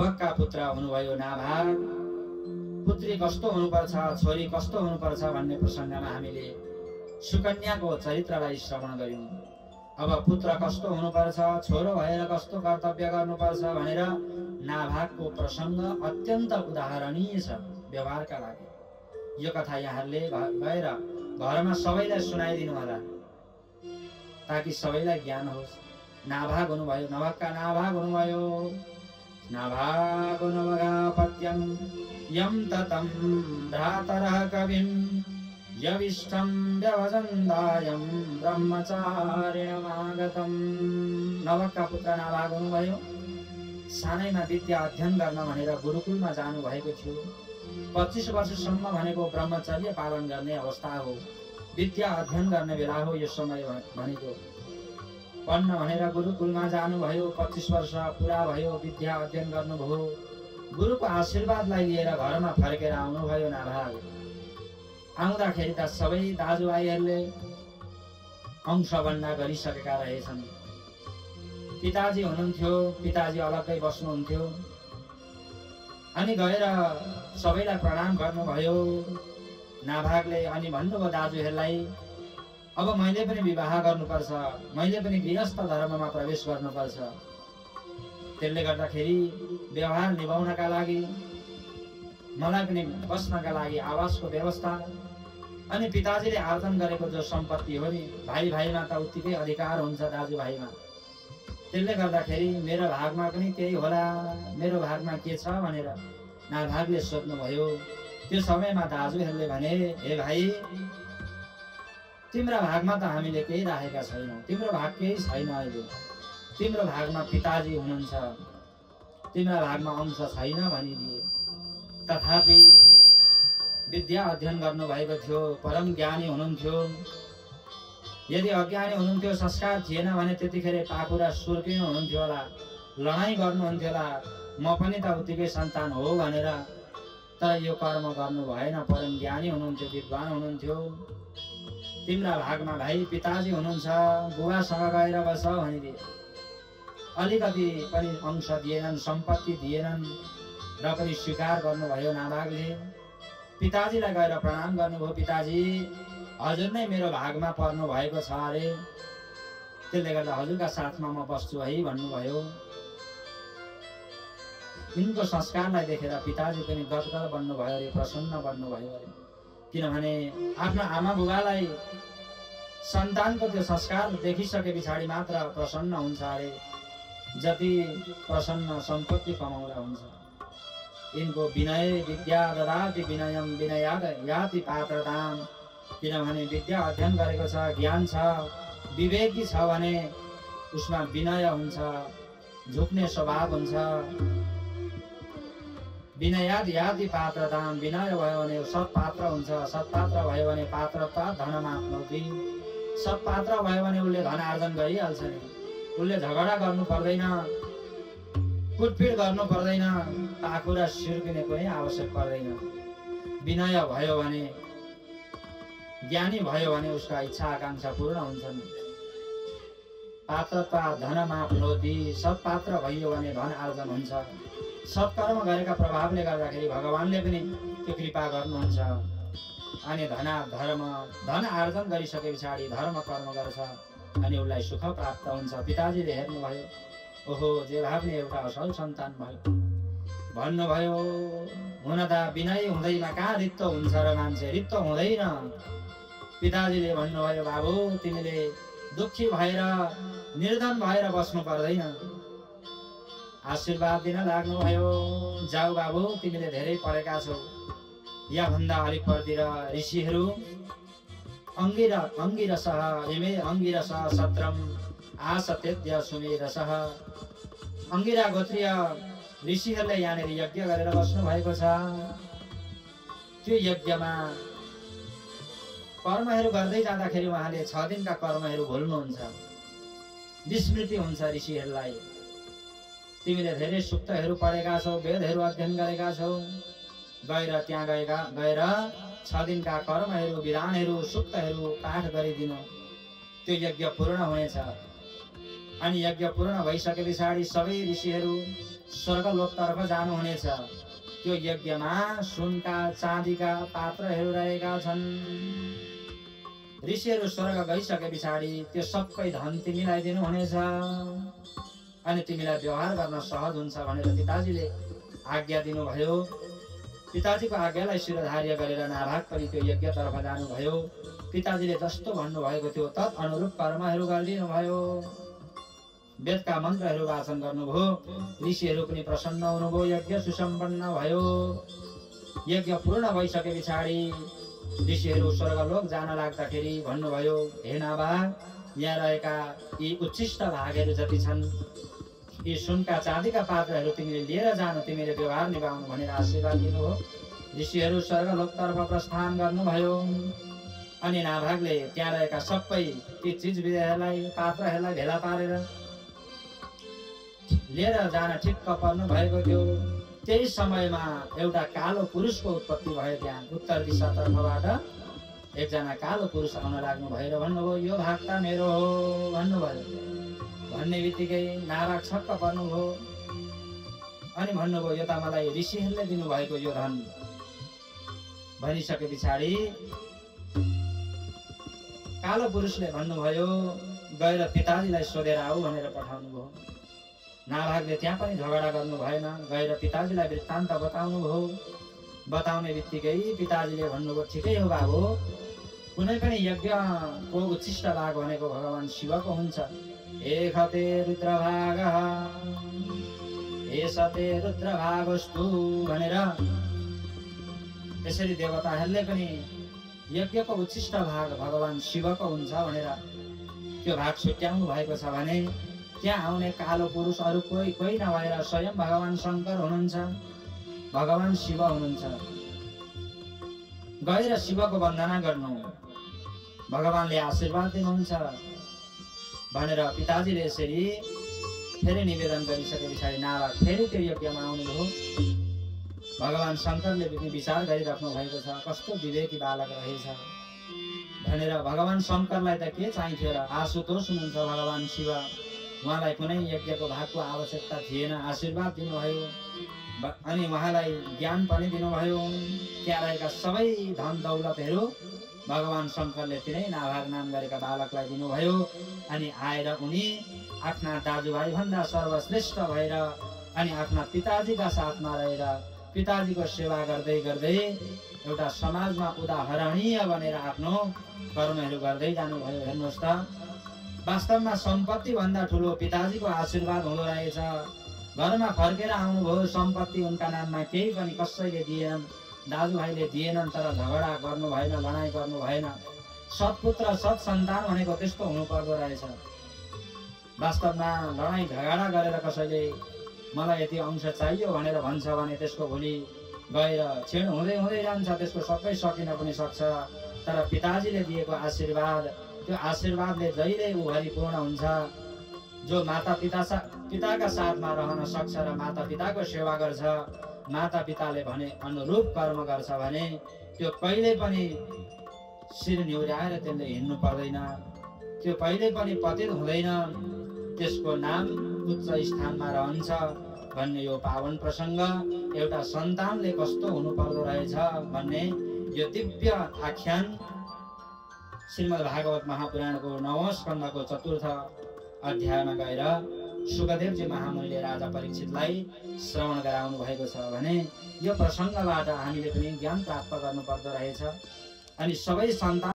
भक्का पुत्र हुनुभयो नाभाग। पुत्री कस्तो हुनुपर्छ, छोरी कस्तो हुनुपर्छ भन्ने प्रसङ्गमा हामीले सुकन्याको चरित्रलाई श्रवण गर्यौं। अब पुत्र कस्तो हुनुपर्छ, छोरो भएर कस्तो कर्तव्य गर्नुपर्छ भनेर नाभागको प्रसङ्ग अत्यन्त उदाहरणीय छ व्यवहारका लागि। यो कथा यहाँहरूले गएर घरमा सबैलाई सुनाइदिनु होला ताकि सबैलाई ज्ञान होस्। नाभाग हुनुभयो, नभक्का नाभाग हुनुभयो। नाभागो नभगापत्यं यं ततं भ्रातरः कविं यविष्ठं व्यभजन्दायं ब्रह्मचारिणमागतम्। नभक्का पुत्र नाभाग हुनुभयो। सानैमा विद्या अध्ययन गर्न भनेर गुरुकुलमा जानु भएको थियो। 25 वर्षसम्म भनेको ब्रह्मचर्य पालन गर्ने अवस्था हो, विद्या अध्ययन गर्ने बेला हो। यो समय भनेको पढ्न भनेर गुरुकुलमा जानुभयो। 25 वर्ष पुरा भयो, विद्या अध्ययन गर्नुभयो। गुरुको आशीर्वादलाई लिएर घरमा फर्केर आउनुभयो नाभाग। आउँदाखेरि त सबै दाजुभाइहरूले अंशबन्धा गरिसकेका रहेछन्। पिताजी हुनुहुन्थ्यो, पिताजी अलग्गै बस्नुहुन्थ्यो। अनि गएर सबैलाई प्रणाम गर्नुभयो नाभागले। अनि भन्नुभयो दाजुहरूलाई, अब मैले पनि विवाह गर्नुपर्छ, मैले पनि गृहस्थ धर्ममा प्रवेश गर्नुपर्छ। त्यसले गर्दाखेरि व्यवहार निभाउनका लागि मलाई पनि बस्नका लागि आवासको व्यवस्था, अनि पिताजीले आर्जन गरेको जो सम्पत्ति हो नि, भाइ भाइमा त उत्तिकै अधिकार हुन्छ दाजुभाइमा। त्यसले गर्दाखेरि मेरो भागमा पनि केही होला, मेरो भागमा के छ भनेर नाभागले सोध्नुभयो। त्यो समयमा दाजुहरूले भने, हे भाइ, तिम्रो भागमा त हामीले केही राखेका छैनौँ, तिम्रो भाग केही छैन। अहिले तिम्रो भागमा पिताजी हुनुहुन्छ, तिम्रो भागमा अंश छैन भनिदिए। तथापि विद्या अध्ययन गर्नुभएको थियो, परम ज्ञानी हुनुहुन्थ्यो। यदि अज्ञानी हुनुहुन्थ्यो, संस्कार थिएन भने त्यतिखेर पाखुरा सुर्किनु हुनुहुन्थ्यो होला, लडाइँ गर्नुहुन्थ्यो होला, म पनि त उत्तिकै सन्तान हो भनेर। तर यो कर्म गर्नु भएन। परम ज्ञानी हुनुहुन्थ्यो, विद्वान हुनुहुन्थ्यो। तिम्रा भागमा भाइ पिताजी हुनुहुन्छ, बुबासँग गएर बस भनिदिए। अलिकति पनि अंश दिएनन्, सम्पत्ति दिएनन् र पनि स्वीकार गर्नुभयो नाभागले। पिताजीलाई गएर प्रणाम गर्नुभयो। पिताजी, हजुर नै मेरो भागमा पर्नु भएको छ अरे, त्यसले गर्दा हजुरका साथमा म बस्छु है भन्नुभयो। यिनको संस्कारलाई देखेर पिताजी पनि गदगद बन्नुभयो अरे, प्रसन्न बन्नुभयो अरे। किनभने आफ्नो आमा बुबालाई सन्तानको त्यो संस्कार देखिसके पछाडि मात्र प्रसन्न हुन्छ अरे, जति प्रसन्न सम्पत्ति कमाउँदा हुन्छ। यिनको विनय विद्या ददाति विनयम विनयाद याति पात्रताम। किनभने विद्या अध्ययन गरेको छ, ज्ञान छ, विवेकी छ भने उसमा विनय हुन्छ, झुक्ने स्वभाव हुन्छ। विनयाद याति पात्रताम, विनय भयो भने सत्पात्र हुन्छ, सत्पात्र भयो भने पात्रता धनमाप्नोति। सत्पात्र भयो भने उसले धन आर्जन गरिहाल्छ नि। उसले झगडा गर्नु पर्दैन, कुटपिट गर्नु पर्दैन, पाखुरा सिर्किने कुनै आवश्यक पर्दैन। विनय भयो भने, ज्ञानी भयो भने उसका इच्छा आकांक्षा पूर्ण हुन्छन्। पात्रता धनमाप्नोति, सत्पात्र भयो भने धन आर्जन हुन्छ। सत्कर्म गरेका प्रभावले गर्दाखेरि भगवानले पनि त्यो कृपा गर्नुहुन्छ। अनि धन आर्जन गरिसके पछाडि धर्म कर्म गर्छ अनि उसलाई सुख प्राप्त हुन्छ। पिताजीले हेर्नुभयो, ओहो जे भावले एउटा असल सन्तान भयो भन्नुभयो। हुन त विनय हुँदैमा कहाँ रित्तो हुन्छ र मान्छे, रित्तो हुँदैन। पिताजीले भन्नुभयो, बाबु तिमीले दुःखी भएर निर्धन भएर बस्नु पर्दैन। आशीर्वाद दिन लाग्नुभयो, जाऊ बाबु तिमीले धेरै पढेका छौ। याभन्दा अलिक पढ्तिर ऋषिहरू अंगिरसः सत्रम आसतेद्य सुमेरसः। अंगिरा गोत्रीय ऋषिहरूले यहाँनिर यज्ञ गरेर बस्नु भएको छ। त्यो यज्ञमा कर्महरू गर्दै जाँदाखेरि उहाँले 6 दिनका कर्महरू भुल्नुहुन्छ, विस्मृति हुन्छ ऋषिहरूलाई। तिमीले धेरै सूक्तहरू पढेका छौ, वेदहरू अध्ययन गरेका छौ, त्यहाँ गएर 6 दिनका कर्महरू, विधानहरू, सूक्तहरू पाठ गरिदिनु, त्यो यज्ञ पूर्ण हुनेछ। अनि यज्ञ पूर्ण भइसके पछाडि सबै ऋषिहरू स्वर्गलोकतर्फ जानुहुनेछ। त्यो यज्ञमा सुनका चाँदीका पात्रहरू रहेका छन्। ऋषिहरू स्वर्ग गइसके पछाडि त्यो सबै धन तिमीलाई दिनुहुनेछ अनि तिमीलाई व्यवहार गर्न सहज हुन्छ भनेर पिताजीले आज्ञा दिनुभयो। पिताजीको आज्ञालाई शिरधार्य गरेर नाभाग पनि त्यो यज्ञतर्फ जानुभयो। पिताजीले जस्तो भन्नुभएको थियो तत् अनुरूप कर्महरू गरिदिनु भयो। वेदका मन्त्रहरू वाचन गर्नुभयो। ऋषिहरू पनि प्रसन्न हुनुभयो। यज्ञ सुसम्पन्न भयो। यज्ञ पूर्ण भइसके पछाडि ऋषिहरू स्वर्गलोक जान लाग्दाखेरि भन्नुभयो, हे नाभाग, यहाँ रहेका यी उच्छिष्ट भागहरू जति छन्, यी सुनका चाँदीका पात्रहरू तिमीले लिएर जानु, तिमीले व्यवहार निभाउनु भनेर आशीर्वाद दिनुभयो। ऋषिहरू स्वर्गलोकतर्फ प्रस्थान गर्नुभयो अनि नाभागले त्यहाँ रहेका सबै ती चिजबिजहरूलाई पात्रहरूलाई भेला पारेर लिएर जान ठिक्क पर्नु भएको थियो। त्यही समयमा एउटा कालो पुरुषको उत्पत्ति भयो। त्यहाँ उत्तर दिशातर्फबाट एकजना कालो पुरुष आउन लाग्नु भयो र भन्नुभयो, यो भाग त मेरो हो भन्नुभयो। भन्ने बित्तिकै नाभाग छक्क पर्नुभयो अनि भन्नुभयो, यो त मलाई ऋषिहरूले दिनुभएको यो धन। भनिसके पछाडि कालो पुरुषले भन्नुभयो, गएर पिताजीलाई सोधेर आऊ भनेर पठाउनु भयो। नाभागले त्यहाँ पनि झगडा गर्नु भएन, गएर पिताजीलाई वृत्तान्त बताउनु भयो। बताउने बित्तिकै पिताजीले भन्नुभयो, ठिकै हो बाबु, कुनै पनि यज्ञको उच्छिष्ट भाग भनेको भगवान शिवको हुन्छ। एखते रुद्रभागः एषते रुद्रभागस्तु भनेर त्यसरी देवताहरूले पनि यज्ञको उच्छिष्ट भाग भगवान शिवको हुन्छ भनेर त्यो भाग छुट्याउनु भएको छ भने त्यहाँ आउने कालो पुरुष अरू कोही नभएर स्वयं भगवान शङ्कर हुनुहुन्छ, भगवान शिव हुनुहुन्छ। गएर शिवको वन्दना गर्नु, भगवानले आशीर्वाद दिनुहुन्छ भनेर पिताजीले यसरी फेरि निवेदन गरिसके पछाडि नाभाग फेरि त्यो यज्ञमा आउनुभयो। भगवान शङ्करले पनि विचार गरिराख्नु भएको छ, कस्तो विवेकी बालक रहेछ भनेर। भगवान शङ्करलाई त के चाहिन्थ्यो र, आशुतोष हुनुहुन्छ भगवान शिव, उहाँलाई कुनै यज्ञको भागको आवश्यकता थिएन। आशीर्वाद दिनुभयो अनि उहाँलाई ज्ञान पनि दिनुभयो। त्यहाँ रहेका सबै धन दौलतहरू भगवान शङ्करले तिनै नाभाग नाम गरेका बालकलाई दिनुभयो। अनि आएर उनी आफ्ना दाजुभाइ भन्दा सर्वश्रेष्ठ भएर अनि आफ्ना पिताजीका साथमा रहेर पिताजीको सेवा गर्दै गर्दै एउटा समाजमा उदाहरणीय बनेर आफ्नो कर्महरू गर्दै जानुभयो। हेर्नुहोस् त, वास्तवमा सम्पत्ति भन्दा ठुलो पिताजीको आशीर्वाद हुँदो रहेछ। घरमा फर्केर आउनुभयो, सम्पत्ति उनका नाममा केही पनि कसैले दिएनन्, दाजुभाइले दिएनन्, तर झगडा गर्नु भएन, लडाइँ गर्नु भएन। सत्पुत्र सत्सन्तान भनेको त्यस्तो हुनु पर्दो रहेछ। वास्तवमा लडाइँ झगडा गरेर कसैले मलाई यति अंश चाहियो भनेर भन्छ भने त्यसको भोलि गएर क्षीण हुँदै हुँदै जान्छ, त्यसको सबै सकिन पनि सक्छ। तर पिताजीले दिएको आशीर्वाद, त्यो आशीर्वादले जहिले उभरि पूर्ण हुन्छ। जो माता पिताका साथमा रहन सक्छ र माता पिताको सेवा गर्छ, माता पिताले भने अनुरूप कर्म गर्छ भने त्यो कहिले पनि शिर निहुर्याएर त्यसले हिँड्नु पर्दैन, त्यो कहिले पनि पतित हुँदैन, त्यसको नाम उच्च स्थानमा रहन्छ भन्ने यो पावन प्रसङ्ग एउटा सन्तानले कस्तो हुनु पर्दो रहेछ भन्ने यो दिव्य आख्यान श्रीमद् भागवत महापुराणको 9औं स्कन्धको 4थ अध्यायमा गएर सुखदेवजी महामुनिले राजा परीक्षितलाई श्रवण गराउनु भएको छ भने यो प्रसङ्गबाट हामीले पनि ज्ञान प्राप्त गर्नुपर्दो रहेछ। अनि सबै सन्तान